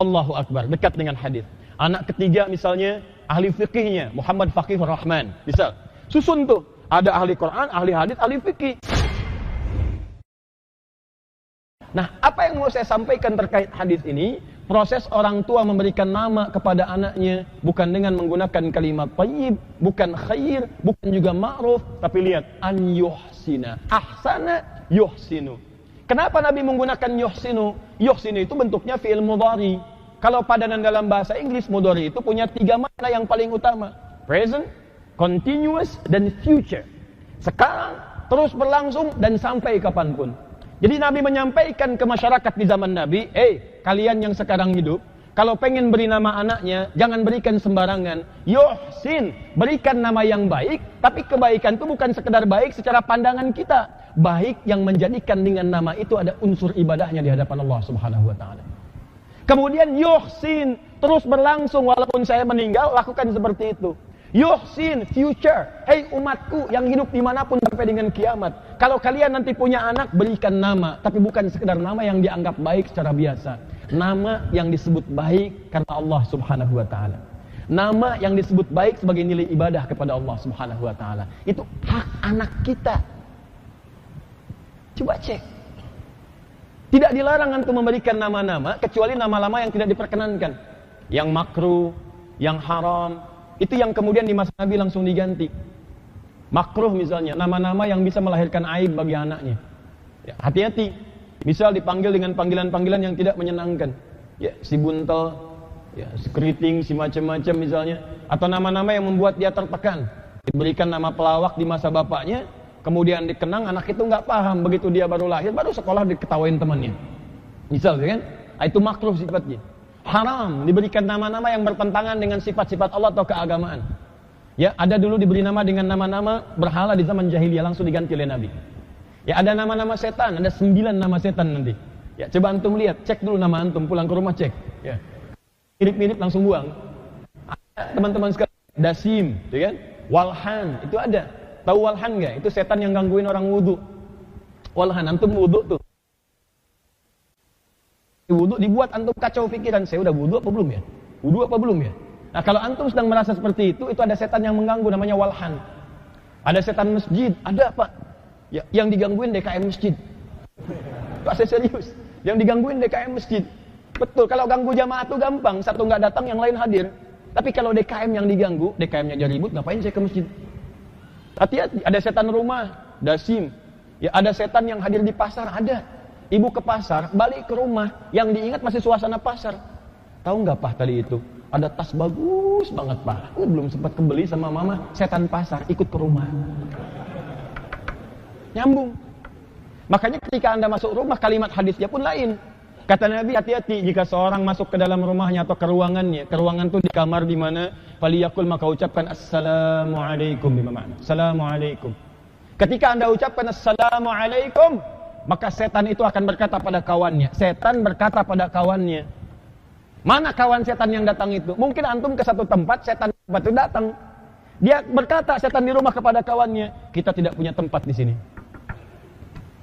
Allahu Akbar, dekat dengan hadis. Anak ketiga misalnya ahli fikihnya Muhammad Faqihur Rahman, bisa susun tuh, ada ahli Quran, ahli hadis, ahli fikih. Nah, apa yang mau saya sampaikan terkait hadis ini? Proses orang tua memberikan nama kepada anaknya bukan dengan menggunakan kalimat thayyib, bukan khair, bukan juga ma'ruf, tapi lihat an yuhsina, ahsana yuhsinu. Kenapa Nabi menggunakan yuhsinu? Yuhsinu itu bentuknya fi'il mudhari. Kalau padanan dalam bahasa Inggris, mudhari itu punya 3 makna yang paling utama. Present, continuous, dan future. Sekarang, terus berlangsung, dan sampai kapanpun. Jadi Nabi menyampaikan ke masyarakat di zaman Nabi, kalian yang sekarang hidup, kalau pengen beri nama anaknya, jangan berikan sembarangan. Yuhsin, berikan nama yang baik, tapi kebaikan itu bukan sekedar baik secara pandangan kita. Baik yang menjadikan dengan nama itu ada unsur ibadahnya di hadapan Allah Subhanahu wa ta'ala. Kemudian yuhsin, terus berlangsung walaupun saya meninggal, lakukan seperti itu. Yuhsin, future. Hei umatku yang hidup dimanapun sampai dengan kiamat. Kalau kalian nanti punya anak, berikan nama. Tapi bukan sekedar nama yang dianggap baik secara biasa. Nama yang disebut baik karena Allah Subhanahu wa ta'ala. Nama yang disebut baik sebagai nilai ibadah kepada Allah Subhanahu wa ta'ala. Itu hak anak kita. Coba cek. Tidak dilarang untuk memberikan nama-nama kecuali nama-nama yang tidak diperkenankan. Yang makruh, yang haram. Itu yang kemudian di masa Nabi langsung diganti. Makruh misalnya, nama-nama yang bisa melahirkan aib bagi anaknya. Ya, hati-hati. Misal dipanggil dengan panggilan-panggilan yang tidak menyenangkan. Ya, si buntel, ya, si keriting, si macam-macam misalnya. Atau nama-nama yang membuat dia tertekan. Diberikan nama pelawak di masa bapaknya, kemudian dikenang, anak itu nggak paham. Begitu dia baru lahir, baru sekolah diketawain temannya. Misal, kan? Itu makruh sifatnya. Haram, diberikan nama-nama yang bertentangan dengan sifat-sifat Allah atau keagamaan. Ya, ada dulu diberi nama dengan nama-nama berhala di zaman jahiliyah, langsung diganti oleh Nabi. Ya, ada nama-nama setan, ada 9 nama setan nanti. Ya, coba antum lihat, cek dulu nama antum, pulang ke rumah cek. Ya. Mirip-mirip langsung buang. Ada teman-teman sekalian, Dasim, ya kan? Walhan, itu ada. Tahu Walhan nggak? Itu setan yang gangguin orang wudu. Walhan, antum wudu tuh. Wudu dibuat antum kacau pikiran, saya udah wudu apa belum ya? Wudu apa belum ya? Nah, kalau antum sedang merasa seperti itu ada setan yang mengganggu namanya walhan. Ada setan masjid, ada Pak. Ya, yang digangguin DKM masjid. Pak, saya serius. Yang digangguin DKM masjid. Betul, kalau ganggu jamaah itu gampang, satu nggak datang yang lain hadir. Tapi kalau DKM yang diganggu, DKM-nya jadi ribut, ngapain saya ke masjid? Hati-hati, ada setan rumah, Dasim. Ya, ada setan yang hadir di pasar, ada. Ibu ke pasar, balik ke rumah, yang diingat masih suasana pasar. Tahu nggak Pak tadi itu? Ada tas bagus banget Pak. Aku belum sempat kebeli sama mama, setan pasar, ikut ke rumah. Nyambung. Makanya ketika Anda masuk rumah, kalimat hadisnya pun lain. Kata Nabi, hati-hati jika seorang masuk ke dalam rumahnya atau ke ruangannya. Ke ruangan itu di kamar di mana, faliyakul, maka ucapkan assalamualaikum. Assalamualaikum. Ketika Anda ucapkan assalamualaikum, maka setan itu akan berkata pada kawannya. Setan berkata pada kawannya. Mana kawan setan yang datang itu? Mungkin antum ke satu tempat, setan itu datang. Dia berkata, setan di rumah kepada kawannya, kita tidak punya tempat di sini.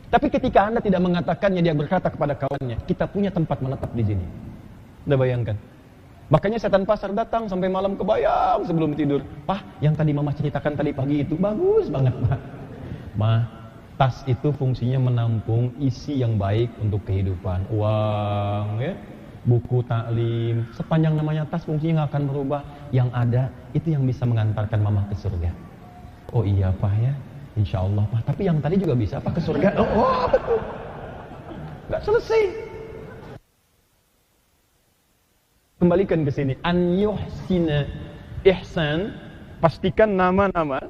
Tapi ketika Anda tidak mengatakannya, dia berkata kepada kawannya, kita punya tempat menetap di sini. Anda bayangkan. Makanya setan pasar datang sampai malam kebayang sebelum tidur. Pak, yang tadi mama ceritakan tadi pagi itu bagus banget Pak. Ma, tas itu fungsinya menampung isi yang baik untuk kehidupan. Uang, ya, buku taklim. Sepanjang namanya tas, fungsinya nggak akan berubah. Yang ada, itu yang bisa mengantarkan mama ke surga. Oh iya Pak ya, insya Allah Pak. Tapi yang tadi juga bisa Pak ke surga. Oh betul. Nggak selesai. Kembalikan ke sini. An yuhsina ihsan. Pastikan nama-nama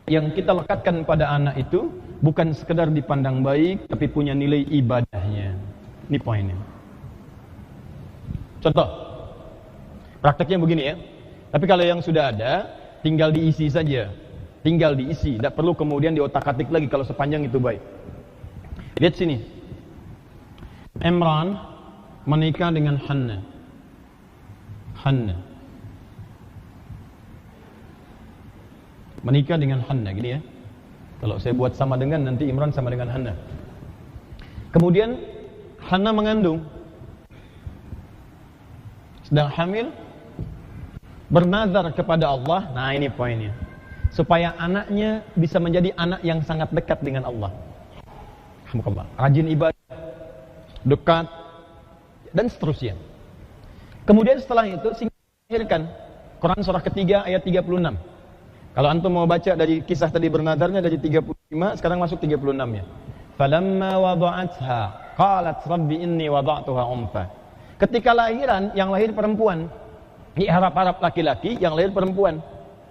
yang kita lekatkan pada anak itu bukan sekedar dipandang baik, tapi punya nilai ibadahnya. Ini poinnya. Contoh, prakteknya begini ya. Tapi kalau yang sudah ada, tinggal diisi saja. Tinggal diisi, tidak perlu kemudian diotak-atik lagi kalau sepanjang itu baik. Lihat sini. Imran menikah dengan Hanna. Menikah dengan Hanna, gini ya. Kalau saya buat sama dengan, nanti Imran sama dengan Hanna. Kemudian Hanna mengandung. sedang hamil, bernazar kepada Allah. Nah, ini poinnya. Supaya anaknya bisa menjadi anak yang sangat dekat dengan Allah. Alhamdulillah. Rajin ibadah, dekat, dan seterusnya. Kemudian setelah itu melahirkan. Quran surah ketiga ayat 36. Kalau antum mau baca dari kisah tadi bernazarnya dari 35, sekarang masuk 36-nya. Falamma wada'atha qalat rabbi inni wada'tuha unfa. Ketika lahiran, yang lahir perempuan. Diharap-harap laki-laki, yang lahir perempuan.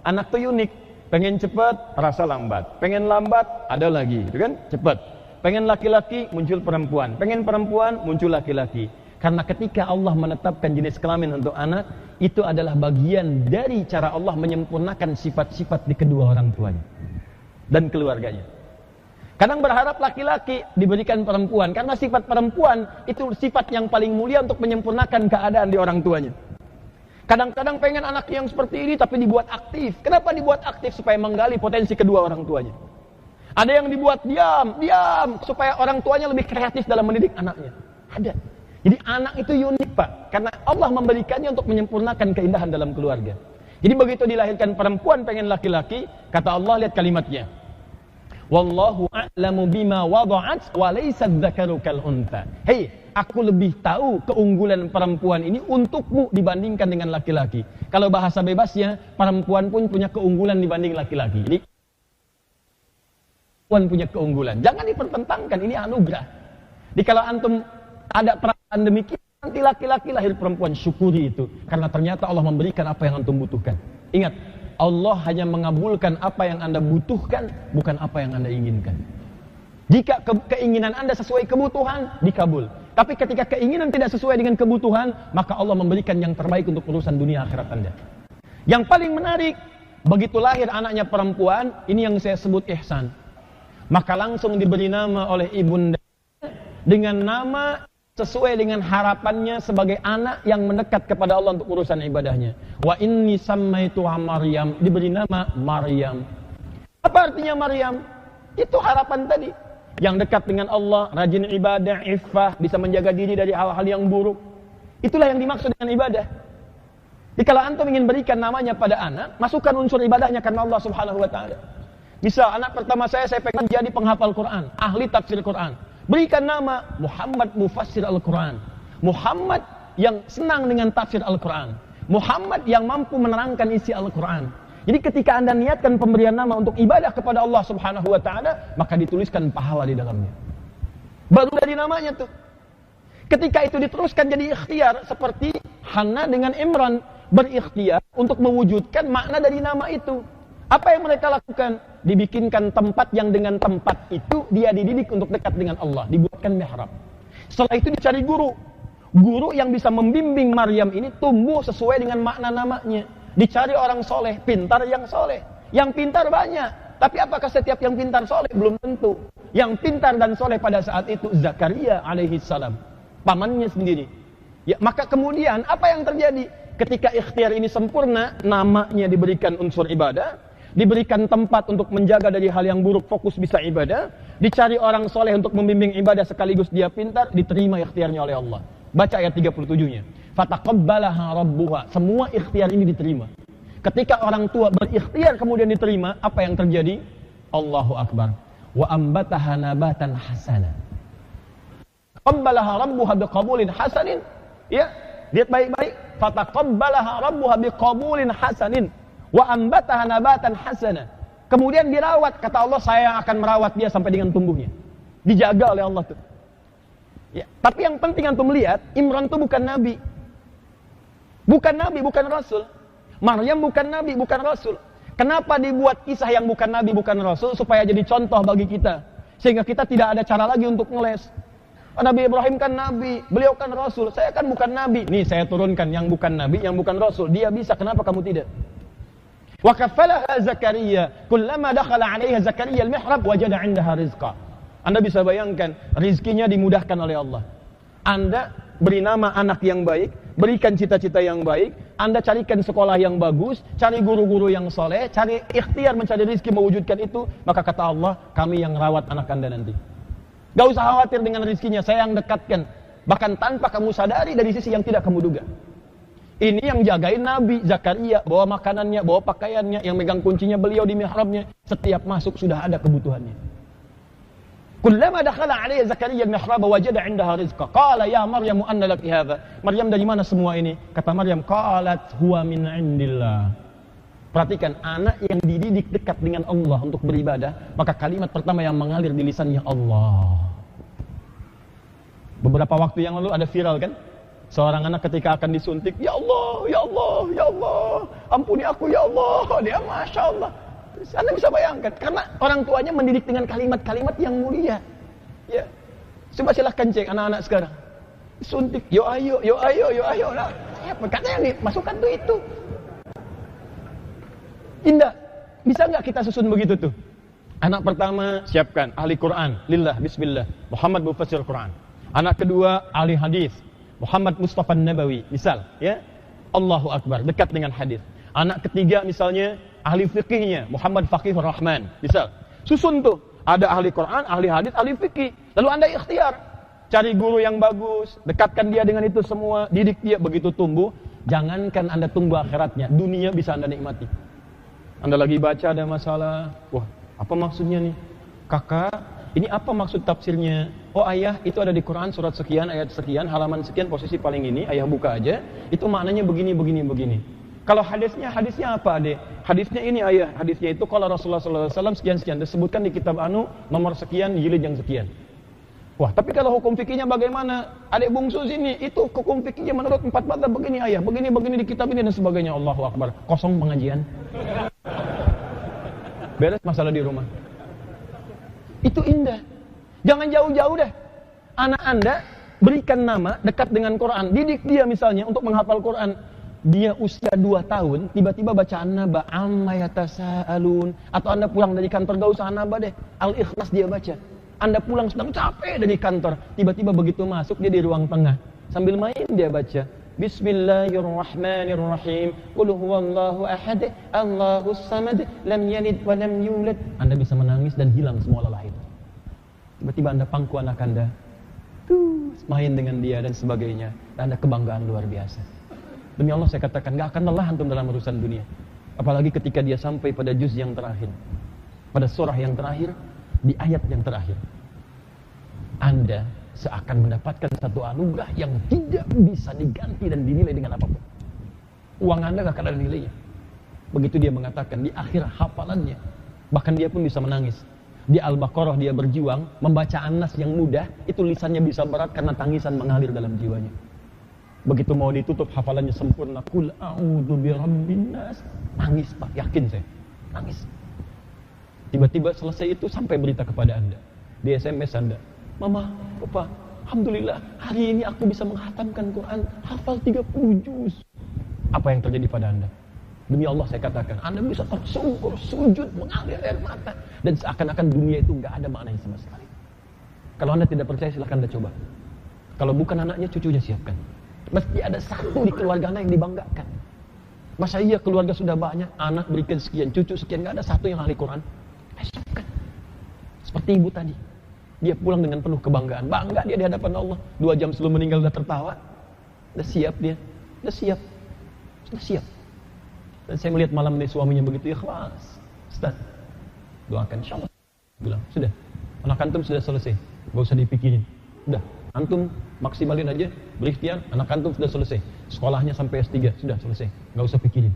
Anak tuh unik. Pengen cepat, rasa lambat. Pengen lambat, ada lagi, gitu kan? Cepat. Pengen laki-laki, muncul perempuan. Pengen perempuan, muncul laki-laki. Karena ketika Allah menetapkan jenis kelamin untuk anak, itu adalah bagian dari cara Allah menyempurnakan sifat-sifat di kedua orang tuanya dan keluarganya. Kadang berharap laki-laki diberikan perempuan, karena sifat perempuan itu sifat yang paling mulia untuk menyempurnakan keadaan di orang tuanya. Kadang-kadang pengen anak yang seperti ini tapi dibuat aktif. Kenapa dibuat aktif? Supaya menggali potensi kedua orang tuanya. Ada yang dibuat diam supaya orang tuanya lebih kreatif dalam mendidik anaknya. Ada. Jadi anak itu unik, Pak, karena Allah memberikannya untuk menyempurnakan keindahan dalam keluarga. Jadi begitu dilahirkan perempuan pengen laki-laki, kata Allah, lihat kalimatnya. Wallahu a'lamu bima wada'at wa laysa dzakaru kal untha. Hei, aku lebih tahu keunggulan perempuan ini untukmu dibandingkan dengan laki-laki. Kalau bahasa bebasnya, perempuan pun punya keunggulan dibanding laki-laki. Jadi perempuan punya keunggulan. Jangan dipertentangkan, ini anugerah. Jadi kalau antum ada perasaan demikian, nanti laki-laki lahir perempuan, syukuri itu. Karena ternyata Allah memberikan apa yang antum butuhkan. Ingat, Allah hanya mengabulkan apa yang Anda butuhkan, bukan apa yang Anda inginkan. Jika keinginan Anda sesuai kebutuhan, dikabul. Tapi ketika keinginan tidak sesuai dengan kebutuhan, maka Allah memberikan yang terbaik untuk urusan dunia akhirat Anda. Yang paling menarik, begitu lahir anaknya perempuan, ini yang saya sebut ihsan. Maka langsung diberi nama oleh ibunda dengan nama sesuai dengan harapannya sebagai anak yang mendekat kepada Allah untuk urusan ibadahnya. Wa inni sammaituha Maryam, diberi nama Maryam. Apa artinya Maryam? Itu harapan tadi. Yang dekat dengan Allah, rajin ibadah, iffah, bisa menjaga diri dari hal-hal yang buruk. Itulah yang dimaksud dengan ibadah. Jadi kalau antum ingin berikan namanya pada anak, masukkan unsur ibadahnya karena Allah Subhanahu wa taala. Misal anak pertama saya pengen jadi penghafal Quran, ahli tafsir Quran. Berikan nama Muhammad Mufassir Al-Quran. Muhammad yang senang dengan tafsir Al-Quran. Muhammad yang mampu menerangkan isi Al-Quran. Jadi ketika Anda niatkan pemberian nama untuk ibadah kepada Allah Subhanahu wa taala, maka dituliskan pahala di dalamnya. Baru dari namanya tuh. Ketika itu diteruskan jadi ikhtiar, seperti Hana dengan Imran berikhtiar untuk mewujudkan makna dari nama itu. Apa yang mereka lakukan? Dibikinkan tempat yang dengan tempat itu dia dididik untuk dekat dengan Allah, dibuatkan mihrab. Setelah itu dicari guru. Guru yang bisa membimbing Maryam ini tumbuh sesuai dengan makna namanya. Dicari orang soleh, pintar yang soleh. Yang pintar banyak. Tapi apakah setiap yang pintar soleh? Belum tentu. Yang pintar dan soleh pada saat itu Zakaria alaihi salam, pamannya sendiri. Ya, maka kemudian apa yang terjadi? Ketika ikhtiar ini sempurna, namanya diberikan unsur ibadah, diberikan tempat untuk menjaga dari hal yang buruk, fokus bisa ibadah, dicari orang soleh untuk membimbing ibadah sekaligus dia pintar, diterima ikhtiarnya oleh Allah. Baca ayat 37-nya. Fataqabbalaha rabbuha. Semua ikhtiar ini diterima. Ketika orang tua berikhtiar kemudian diterima, apa yang terjadi? Allahu Akbar. Wa ambataha nabatan hasana. Qabbalaha rabbuha biqabulin hasanin. Ya, lihat baik-baik. Fataqabbalaha rabbuha biqabulin hasanin. Wa ambataha nabatan hasana. Kemudian dirawat, kata Allah, saya akan merawat dia sampai dengan tumbuhnya. Dijaga oleh Allah tuh. Ya, tapi yang penting antum melihat, Imran itu bukan nabi. Bukan nabi, bukan rasul. Maryam bukan nabi, bukan rasul. Kenapa dibuat kisah yang bukan nabi, bukan rasul? Supaya jadi contoh bagi kita. Sehingga kita tidak ada cara lagi untuk ngeles. Nabi Ibrahim kan nabi, beliau kan rasul. Saya kan bukan nabi. Nih saya turunkan yang bukan nabi, yang bukan rasul. Dia bisa, kenapa kamu tidak? Wa kaffalaha Zakaria, kullama dakhala 'alaiha Zakaria al-mihrab wajada 'indaha rizqa. Anda bisa bayangkan, rizkinya dimudahkan oleh Allah. Anda beri nama anak yang baik, berikan cita-cita yang baik, Anda carikan sekolah yang bagus, cari guru-guru yang soleh, cari ikhtiar mencari rizki mewujudkan itu, maka kata Allah, kami yang rawat anak Anda nanti. Gak usah khawatir dengan rizkinya, saya yang dekatkan. Bahkan tanpa kamu sadari dari sisi yang tidak kamu duga. Ini yang jagain Nabi Zakaria, bawa makanannya, bawa pakaiannya, yang megang kuncinya beliau di mihrabnya. Setiap masuk sudah ada kebutuhannya. Kullama dakhala alaihi Zakaria al-mihrab wajada 'indaha rizqa. Qala ya Maryam anna laki hadha? Maryam, dari mana semua ini? Kata Maryam, qalat huwa min 'indillah. Perhatikan, anak yang dididik dekat dengan Allah untuk beribadah, maka kalimat pertama yang mengalir di lisannya Allah. Beberapa waktu yang lalu ada viral kan? Seorang anak ketika akan disuntik, ya Allah, ya Allah, ya Allah, ampuni aku ya Allah. Dia Masya Allah. Anda bisa bayangkan, karena orang tuanya mendidik dengan kalimat-kalimat yang mulia. Ya, coba silahkan cek anak-anak sekarang. Suntik, yo ayo, yo ayo, yo ayo. Nah, ya, katanya yang dimasukkan tuh itu. Indah, bisa nggak kita susun begitu tuh? Anak pertama siapkan ahli Quran, lillah, bismillah, Muhammad mufassir Quran. Anak kedua ahli hadis, Muhammad Mustafa Nabawi, misal, ya, Allahu Akbar, dekat dengan hadis. Anak ketiga misalnya ahli fikihnya, Muhammad Faqihur Rahman, misal. Susun tuh, ada ahli Quran, ahli hadis, ahli fikih. Lalu Anda ikhtiar, cari guru yang bagus, dekatkan dia dengan itu semua, didik dia, begitu tumbuh. Jangankan Anda tunggu akhiratnya, dunia bisa Anda nikmati. Anda lagi baca ada masalah, wah, apa maksudnya nih? Kakak, ini apa maksud tafsirnya? Oh ayah, itu ada di Quran surat sekian, ayat sekian, halaman sekian, posisi paling ini, ayah buka aja. Itu maknanya begini, begini, begini. Kalau hadisnya apa adek? Hadisnya ini ayah, hadisnya itu kalau Rasulullah SAW sekian-sekian, disebutkan di kitab anu, nomor sekian, jilid yang sekian. Wah, tapi kalau hukum fikihnya bagaimana? Adik bungsu sini, itu hukum fikihnya menurut 4 madzhab begini ayah, begini di kitab ini dan sebagainya. Allahu Akbar, kosong pengajian. Beres masalah di rumah. Itu indah. Jangan jauh-jauh deh. Anak Anda berikan nama dekat dengan Quran. Didik dia misalnya untuk menghafal Quran. Dia usia 2 tahun, tiba-tiba baca An-Naba, amma yatasaalun. Atau Anda pulang dari kantor, gak usah An-Naba deh, Al-Ikhlas dia baca. Anda pulang sedang capek dari kantor, tiba-tiba begitu masuk dia di ruang tengah, sambil main dia baca Bismillahirrahmanirrahim. Qul huwallahu ahad, Allahus samad, lam yalid wa lam yulad. Anda bisa menangis dan hilang semua lelah itu. Tiba-tiba Anda pangku anak Anda, main dengan dia dan sebagainya. Dan ada kebanggaan luar biasa. Demi Allah saya katakan, gak akan lelah antum dalam urusan dunia. Apalagi ketika dia sampai pada juz yang terakhir, pada surah yang terakhir, di ayat yang terakhir. Anda seakan mendapatkan satu anugerah yang tidak bisa diganti dan dinilai dengan apapun. Uang Anda gak akan ada nilainya. Begitu dia mengatakan di akhir hafalannya, bahkan dia pun bisa menangis. Di Al-Baqarah dia berjuang membaca An-Nas yang mudah, itu lisannya bisa berat karena tangisan mengalir dalam jiwanya. Begitu mau ditutup hafalannya sempurna, Qul a'udzu birabbin nas, nangis Pak, yakin saya, nangis. Tiba-tiba selesai itu sampai berita kepada Anda, di SMS Anda, Mama, Papa, alhamdulillah hari ini aku bisa menghatamkan Quran, hafal 30 juz. Apa yang terjadi pada Anda? Demi Allah saya katakan, Anda bisa tersungkur, sujud, mengalir air mata, dan seakan-akan dunia itu nggak ada maknanya sama sekali. Kalau Anda tidak percaya silahkan Anda coba. Kalau bukan anaknya, cucunya siapkan. Mesti ada satu di keluarga Anda yang dibanggakan. Masa iya keluarga sudah banyak, anak berikan sekian, cucu sekian, nggak ada satu yang ahli Quran. Siapkan. Seperti ibu tadi, dia pulang dengan penuh kebanggaan, bangga dia di hadapan Allah. 2 jam sebelum meninggal udah tertawa, udah siap dia, udah siap. Dan saya melihat malam ini suaminya begitu ikhlas. Ustaz, doakan insyaallah. Bilang, sudah, anak antum sudah selesai, gak usah dipikirin. Udah, antum maksimalin aja, berikhtiar, anak antum sudah selesai. Sekolahnya sampai S3, sudah selesai, gak usah pikirin.